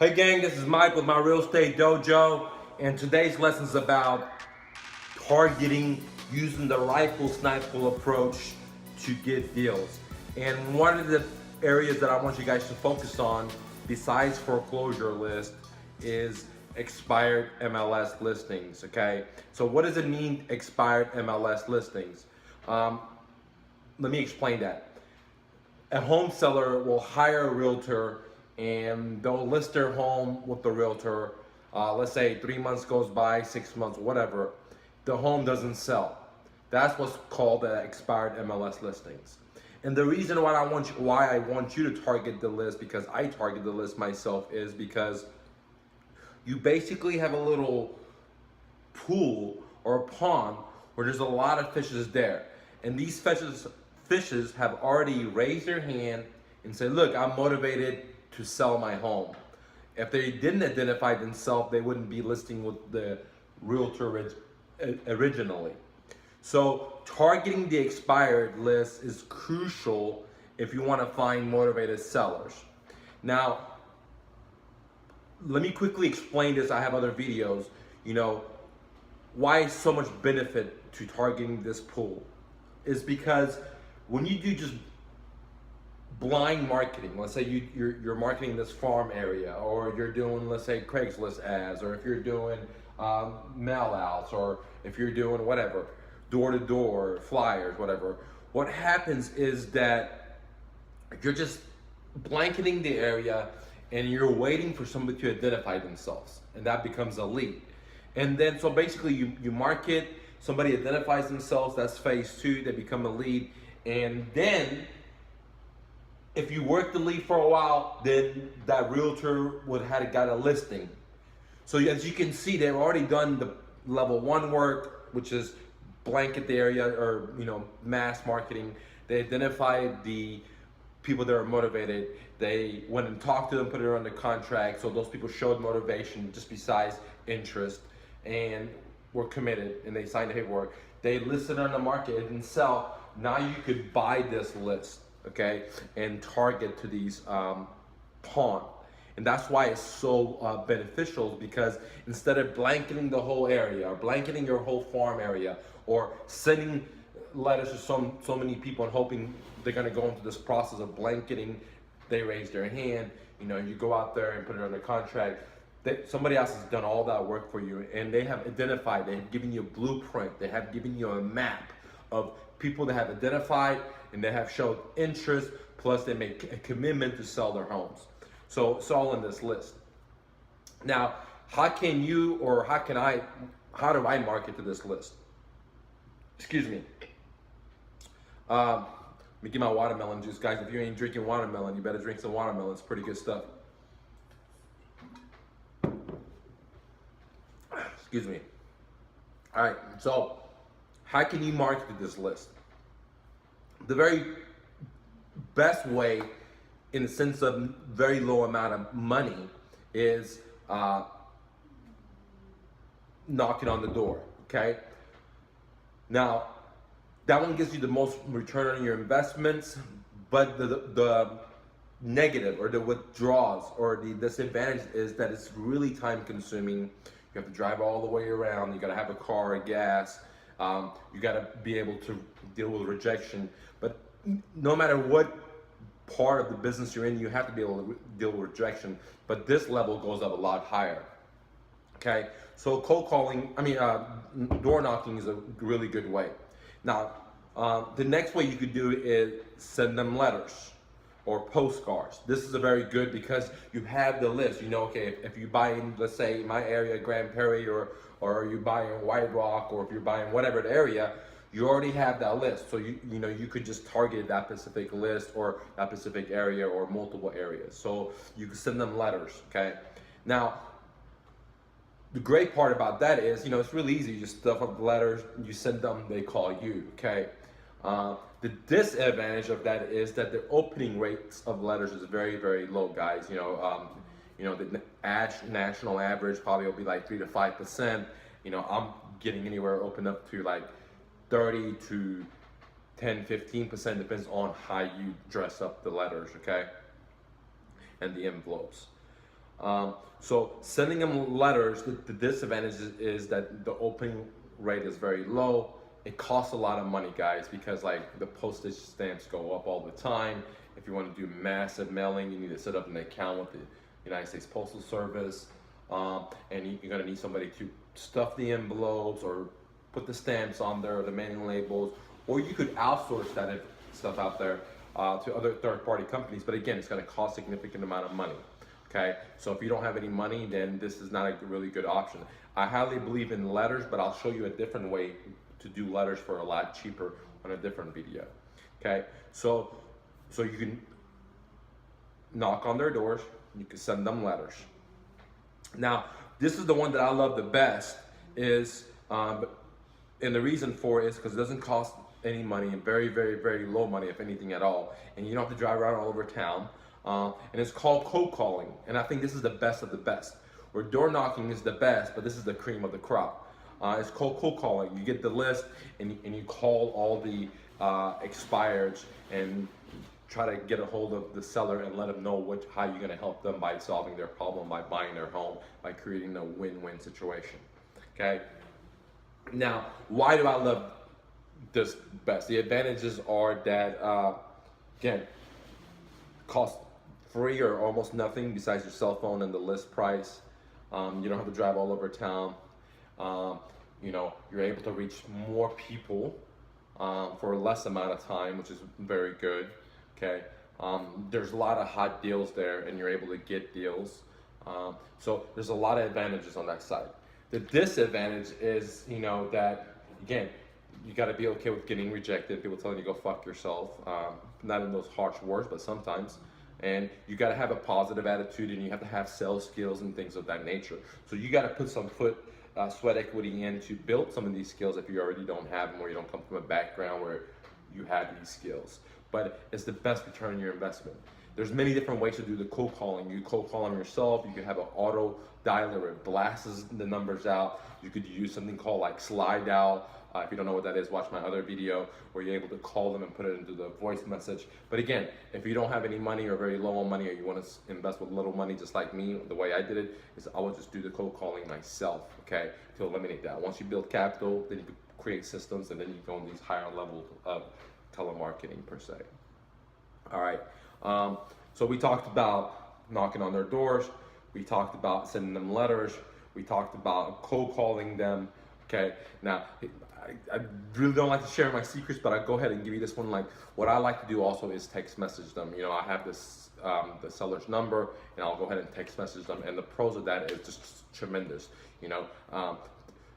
Hey gang, this is Mike with my Real Estate Dojo, and today's lesson is about targeting using the rifle sniper approach to get deals. And one of the areas that I want you guys to focus on, besides foreclosure list, is expired MLS listings. Okay, so what does it mean, expired MLS listings? Let me explain that. A home seller will hire a realtor and they'll list their home with the realtor. Let's say 3 months goes by, 6 months, whatever. The home doesn't sell. That's what's called the expired MLS listings. And the reason why I want you to target the list, because I target the list myself, is because you basically have a little pool or a pond where there's a lot of fishes there. And these fishes have already raised their hand and said, look, I'm motivated to sell my home. If they didn't identify themselves, they wouldn't be listing with the realtor originally. So targeting the expired list is crucial if you want to find motivated sellers. Now, let me quickly explain this. I have other videos, why so much benefit to targeting this pool is because when you do just blind marketing, let's say you're marketing this farm area, or you're doing, let's say, Craigslist ads, or if you're doing mail outs, or if you're doing whatever, door to door flyers, whatever, what happens is that you're just blanketing the area and you're waiting for somebody to identify themselves, and that becomes a lead. And then so basically you market, somebody identifies themselves, that's phase two, they become a lead. And then if you work the lead for a while, then that realtor would have got a listing. So as you can see, they've already done the level one work, which is blanket the area, or mass marketing. They identified the people that are motivated. They went and talked to them, put it on the contract. So those people showed motivation just besides interest, and were committed, and they signed the paperwork. They listed on the market, it didn't sell. Now you could buy this list, okay, and target to these pawn. And that's why it's so beneficial, because instead of blanketing the whole area, or blanketing your whole farm area, or sending letters to so many people and hoping they're gonna go into this process of blanketing, they raise their hand, you go out there and put it on the contract. Somebody else has done all that work for you, and they have identified, they have given you a blueprint, they have given you a map of people that have identified and they have showed interest, plus they make a commitment to sell their homes. So it's all in this list. Now, how do I market to this list? Excuse me. Let me get my watermelon juice, guys. If you ain't drinking watermelon, you better drink some watermelon. It's pretty good stuff. Excuse me. All right, so how can you market to this list? The very best way, in the sense of very low amount of money, is knocking on the door, okay? Now, that one gives you the most return on your investments, but the negative, or the withdrawals, or the disadvantage, is that it's really time consuming. You have to drive all the way around. You got to have a car, gas. You got to be able to deal with rejection. But no matter what part of the business you're in, you have to be able to deal with rejection. But this level goes up a lot higher. Okay, so door knocking is a really good way. Now, the next way you could do it is send them letters or postcards. This is a very good, because you have the list. Okay, if you buy in, let's say, my area, Grand Prairie, or you buy in White Rock, or if you're buying whatever the area, you already have that list. So you could just target that specific list, or that specific area, or multiple areas. So you can send them letters. Okay, now the great part about that is, it's really easy. You just stuff up the letters, you send them, they call you. Okay. The disadvantage of that is that the opening rates of letters is very, very low, guys. The national average probably will be like 3 to 5%. I'm getting anywhere open up to like 30 to 10-15%, depends on how you dress up the letters, okay, and the envelopes. So sending them letters, the disadvantage is that the opening rate is very low. It costs a lot of money, guys, because like the postage stamps go up all the time. If you want to do massive mailing, you need to set up an account with the United States Postal Service, and you're gonna need somebody to stuff the envelopes or put the stamps on there, or the mailing labels, or you could outsource that stuff out there to other third-party companies. But again, it's gonna cost a significant amount of money. Okay, so if you don't have any money, then this is not a really good option. I highly believe in letters, but I'll show you a different way to do letters for a lot cheaper on a different video. Okay, so you can knock on their doors, you can send them letters. Now, this is the one that I love the best, is and the reason for it is because it doesn't cost any money, and very, very, very low money, if anything at all, and you don't have to drive around all over town. And it's called cold calling, and I think this is the best of the best. Where door knocking is the best, but this is the cream of the crop. It's called cold calling. You get the list, and you call all the expireds and try to get a hold of the seller and let them know how you're going to help them by solving their problem, by buying their home, by creating a win-win situation. Okay. Now, why do I love this best? The advantages are that again, cost free or almost nothing besides your cell phone and the list price. You don't have to drive all over town. You know, you're able to reach more people for a less amount of time, which is very good. Okay, there's a lot of hot deals there, and you're able to get deals. So there's a lot of advantages on that side. The disadvantage is, you know, that again, you got to be okay with getting rejected. People telling you go fuck yourself. Not in those harsh words, but sometimes. And you got to have a positive attitude, and you have to have sales skills and things of that nature. So you got to put some sweat equity in to build some of these skills if you already don't have them, or you don't come from a background where you have these skills. But it's the best return on your investment. There's many different ways to do the cold calling. You cold call them yourself. You can have an auto dialer where it blasts the numbers out. You could use something called like slide dial. If you don't know what that is, watch my other video where you're able to call them and put it into the voice message. But again, if you don't have any money or very low on money, or you want to invest with little money just like me, the way I did it is I would just do the cold calling myself, okay, to eliminate that. Once you build capital, then you can create systems, and then you go on these higher levels of telemarketing per se. All right, so we talked about knocking on their doors. We talked about sending them letters. We talked about cold calling them. Okay, now I really don't like to share my secrets, but I'll go ahead and give you this one. Like, what I like to do also is text message them. You know, I have this the seller's number, and I'll go ahead and text message them. And the pros of that is just tremendous. You know,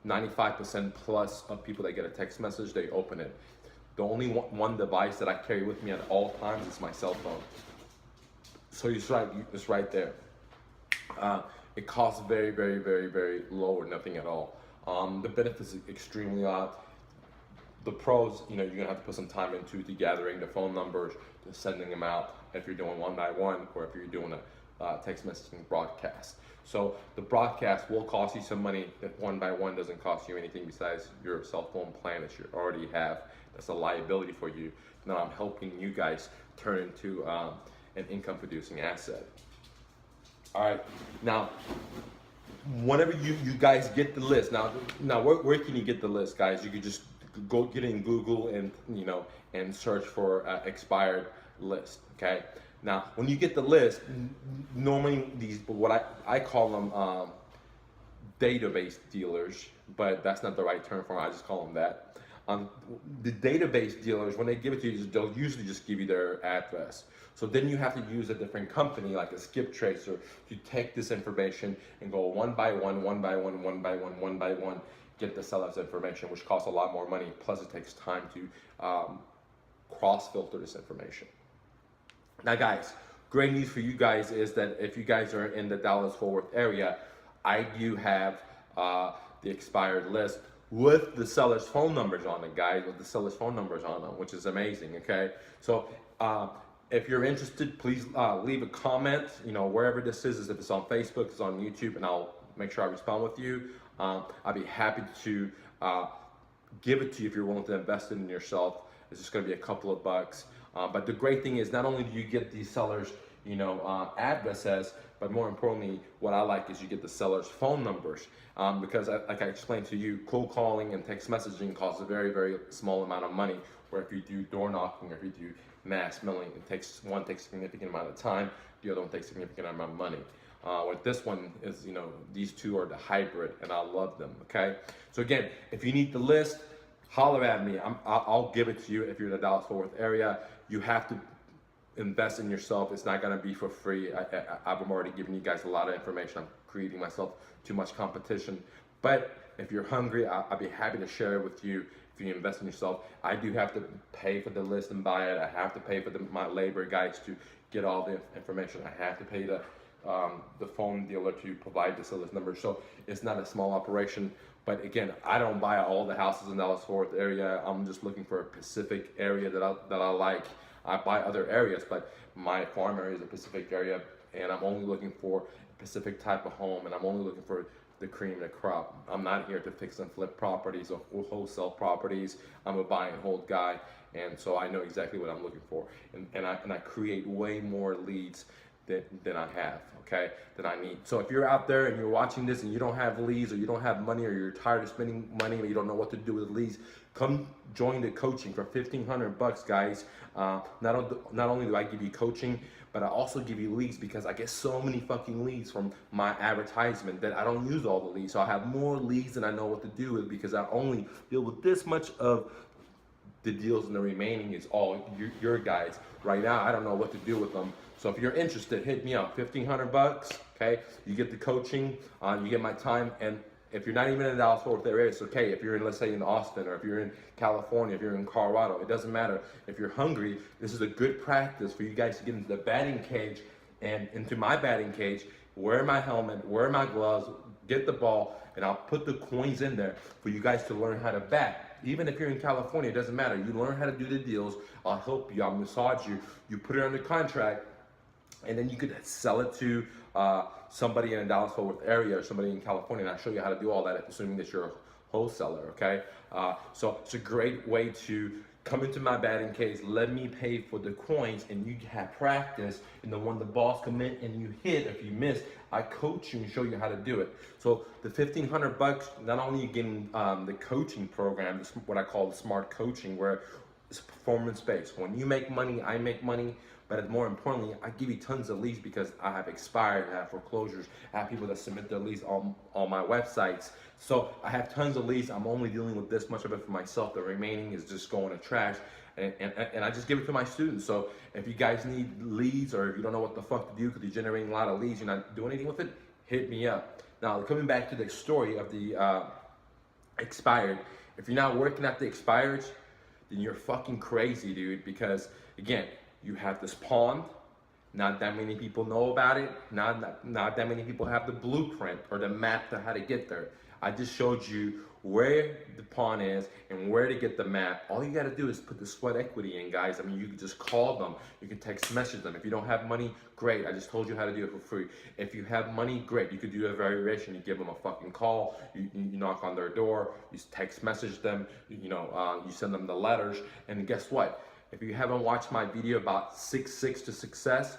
95% plus of people that get a text message, they open it. The only one device that I carry with me at all times is my cell phone. So it's right there. It costs very, very, very, very low or nothing at all. The benefits are extremely lot. The pros, you know, you're gonna have to put some time into to gathering the phone numbers, to sending them out if you're doing one by one, or if you're doing a text messaging broadcast. So the broadcast will cost you some money. That one by one doesn't cost you anything besides your cell phone plan that you already have. That's a liability for you. Now I'm helping you guys turn into an income producing asset. All right, now whenever you guys get the list, now where can you get the list, guys? You can just go get in Google and, you know, and search for expired list. Okay, now when you get the list, normally these, what I call them database dealers, but that's not the right term for them. I just call them that. The database dealers, when they give it to you, they'll usually just give you their address. So then you have to use a different company like a skip tracer to take this information and go one by one, get the seller's information, which costs a lot more money. Plus it takes time to cross-filter this information. Now guys, great news for you guys is that if you guys are in the Dallas-Fort Worth area, I do have the expired list with the seller's phone numbers on it, guys, with the seller's phone numbers on them, which is amazing, okay? So if you're interested, please leave a comment, you know, wherever this is, if it's on Facebook, it's on YouTube, and I'll make sure I respond with you. I'd be happy to give it to you if you're willing to invest in yourself. It's just gonna be a couple of bucks. But the great thing is not only do you get these sellers, address says. But more importantly, what I like is you get the seller's phone numbers, because like I explained to you, cold calling and text messaging costs a very, very small amount of money. Where if you do door knocking or if you do mass mailing, one takes a significant amount of time, the other one takes a significant amount of money. With this one is, these two are the hybrid, and I love them. Okay, so again, if you need the list, holler at me. I'll give it to you. If you're in the Dallas-Fort Worth area, you have to invest in yourself. It's not going to be for free. I've already given you guys a lot of information. I'm creating myself too much competition. But if you're hungry, I'll be happy to share it with you. If you invest in yourself, I do have to pay for the list and buy it. I have to pay for my labor guys to get all the information. I have to pay the phone dealer to provide the seller's number. So it's not a small operation. But again, I don't buy all the houses in Dallas-Fort Worth area. I'm just looking for a Pacific area that I like. I buy other areas, but my farm area is a Pacific area, and I'm only looking for a Pacific type of home, and I'm only looking for the cream of the crop. I'm not here to fix and flip properties or wholesale properties. I'm a buy and hold guy, and so I know exactly what I'm looking for, and I create way more leads than I have, okay, than I need. So if you're out there and you're watching this and you don't have leads, or you don't have money, or you're tired of spending money, or you don't know what to do with leads, come join the coaching for $1,500, guys. Not only do I give you coaching, but I also give you leads, because I get so many fucking leads from my advertisement that I don't use all the leads. So I have more leads than I know what to do with, because I only deal with this much of the deals, and the remaining is all your guys. Right now, I don't know what to do with them. So if you're interested, hit me up. $1,500. Okay, you get the coaching, you get my time, and if you're not even in the Dallas-Fort Worth area, it's okay. If you're in, let's say, in Austin, or if you're in California, if you're in Colorado, it doesn't matter. If you're hungry, this is a good practice for you guys to get into the batting cage, and into my batting cage, wear my helmet, wear my gloves, get the ball, and I'll put the coins in there for you guys to learn how to bat. Even if you're in California, it doesn't matter. You learn how to do the deals. I'll help you. I'll massage you. You put it under contract, and then you could sell it to somebody in the Dallas-Fort Worth area, or somebody in California, and I'll show you how to do all that, assuming that you're a wholesaler, okay? So it's a great way to come into my batting cage, let me pay for the coins, and you have practice, and then when the balls come in and you hit, if you miss, I coach you and show you how to do it. So the $1,500, not only are you getting the coaching program, what I call the smart coaching, where it's performance-based. When you make money, I make money. But more importantly, I give you tons of leads, because I have expired, I have foreclosures, I have people that submit their leads on my websites. So I have tons of leads. I'm only dealing with this much of it for myself. The remaining is just going to trash. And I just give it to my students. So if you guys need leads, or if you don't know what the fuck to do because you're generating a lot of leads, you're not doing anything with it, hit me up. Now, coming back to the story of the expired, if you're not working at the expired, then you're fucking crazy, dude, because again, you have this pond, not that many people know about it, not that many people have the blueprint or the map to how to get there. I just showed you where the pond is and where to get the map. All you gotta do is put the sweat equity in, guys. I mean, you can just call them, you can text message them. If you don't have money, great, I just told you how to do it for free. If you have money, great, you could do a variation. You give them a fucking call, you knock on their door, you text message them, you send them the letters, and guess what? If you haven't watched my video about 6 to success,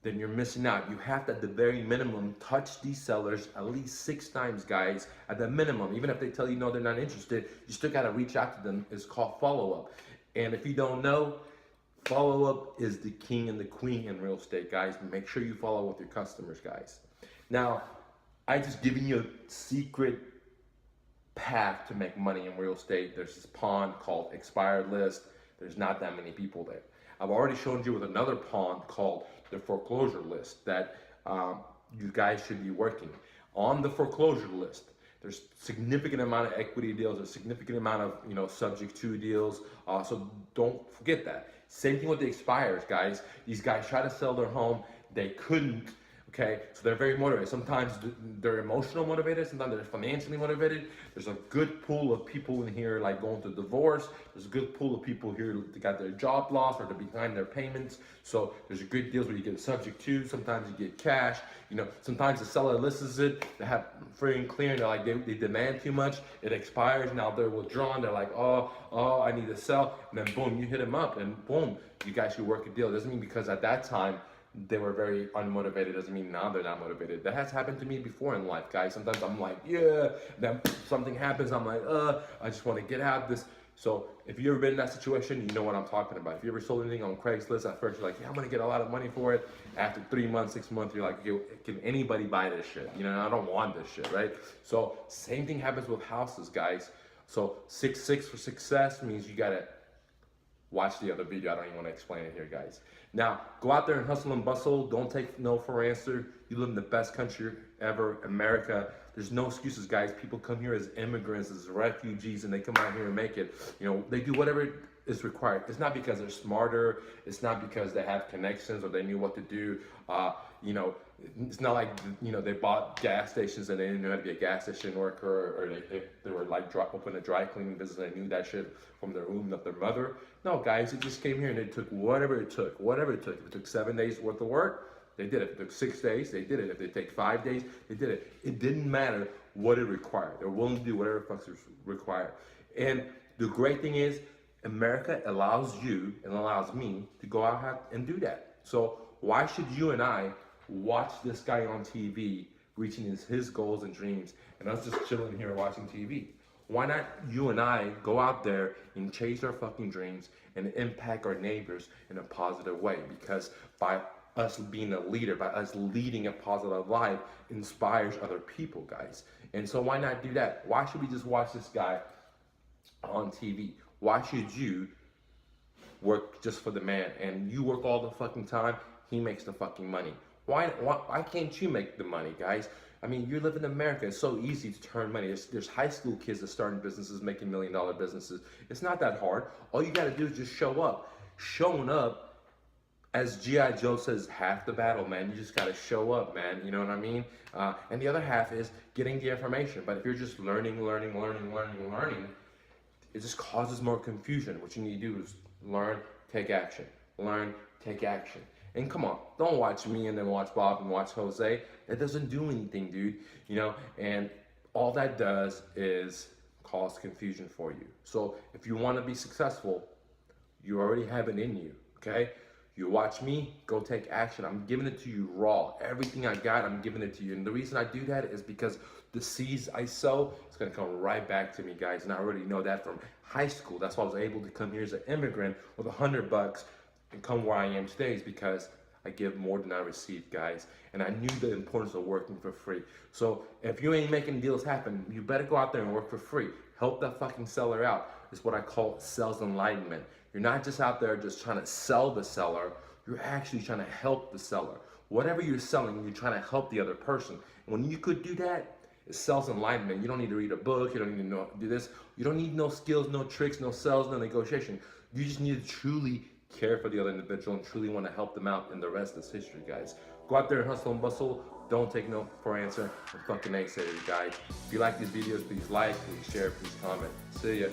then you're missing out. You have to, at the very minimum, touch these sellers at least 6 times, guys, at the minimum. Even if they tell you no, they're not interested, you still gotta reach out to them. It's called follow-up. And if you don't know, follow-up is the king and the queen in real estate, guys. Make sure you follow with your customers, guys. Now, I just giving you a secret path to make money in real estate. There's this pond called expired list. There's not that many people there. I've already shown you with another pond called the foreclosure list that you guys should be working. On the foreclosure list, there's significant amount of equity deals, a significant amount of subject to deals. So don't forget that. Same thing with the expires, guys. These guys try to sell their home, they couldn't. Okay, so they're very motivated. Sometimes they're emotional motivated, sometimes they're financially motivated. There's a good pool of people in here like going through divorce. There's a good pool of people here that got their job lost or they're behind their payments. So there's good deals where you get a subject to, sometimes you get cash. Sometimes the seller lists it, they have free and clear, and they're like, they demand too much, it expires, now they're withdrawn, they're like, oh, I need to sell, and then boom, you hit them up, and boom, you guys should work a deal. It doesn't mean because at that time, they were very unmotivated doesn't mean now they're not motivated. That has happened to me before in life, guys. Sometimes I'm like, yeah, then something happens, I'm like, I just want to get out of this. So if you've ever been in that situation, you know what I'm talking about. If you ever sold anything on Craigslist, at first you're like, yeah, I'm gonna get a lot of money for it. After 3 months, 6 months, you're like, can anybody buy this shit? You know, I don't want this shit, right? So same thing happens with houses, guys. So 6 for success means you gotta watch the other video. I don't even want to explain it here, guys. Now, go out there and hustle and bustle. Don't take no for an answer. You live in the best country ever, America. There's no excuses, guys. People come here as immigrants, as refugees, and they come out here and make it. You know, they do whatever is required. It's not because they're smarter. It's not because they have connections or they knew what to do. You know, it's not like, you know, they bought gas stations and they didn't know how to be a gas station worker, or they were like open a dry cleaning business and they knew that shit from their womb of their mother. No, guys, they just came here and they took whatever it took, whatever it took. If it took 7 days worth of work, they did it. If it took 6 days, they did it. If it take 5 days, they did it. It didn't matter what it required. They're willing to do whatever fucks is required. And the great thing is, America allows you and allows me to go out and do that. So why should you and I watch this guy on TV reaching his goals and dreams and us just chilling here watching TV? Why not you and I go out there and chase our fucking dreams and impact our neighbors in a positive way? Because by us being a leader, by us leading a positive life, inspires other people, guys. And so why not do that? Why should we just watch this guy on TV? Why should you work just for the man and you work all the fucking time, he makes the fucking money? Why can't you make the money, guys? I mean, you live in America. It's so easy to turn money. There's high school kids that starting businesses, making $1 million businesses. It's not that hard. All you got to do is just show up. Showing up, as G.I. Joe says, half the battle, man. You just got to show up, man. You know what I mean? And the other half is getting the information. But if you're just learning, it just causes more confusion. What you need to do is learn, take action. Learn, take action. And come on, don't watch me and then watch Bob and watch Jose. It doesn't do anything, dude. You know, and all that does is cause confusion for you. So if you want to be successful, you already have it in you, okay? You watch me, go take action. I'm giving it to you raw. Everything I got, I'm giving it to you. And the reason I do that is because the seeds I sow, it's gonna come right back to me, guys. And I already know that from high school. That's why I was able to come here as an immigrant with $100 and come where I am today, is because I give more than I receive, guys. And I knew the importance of working for free. So if you ain't making deals happen, you better go out there and work for free. Help that fucking seller out. It's what I call sales enlightenment. You're not just out there just trying to sell the seller. You're actually trying to help the seller. Whatever you're selling, you're trying to help the other person. And when you could do that, it's sales enlightenment. You don't need to read a book. You don't need to do this. You don't need no skills, no tricks, no sales, no negotiation. You just need to truly care for the other individual and truly want to help them out, and the rest is history, guys. Go out there and hustle and bustle. Don't take no for an answer. I'm fucking naysayer, guys. If you like these videos, please like, please share, please comment. See ya.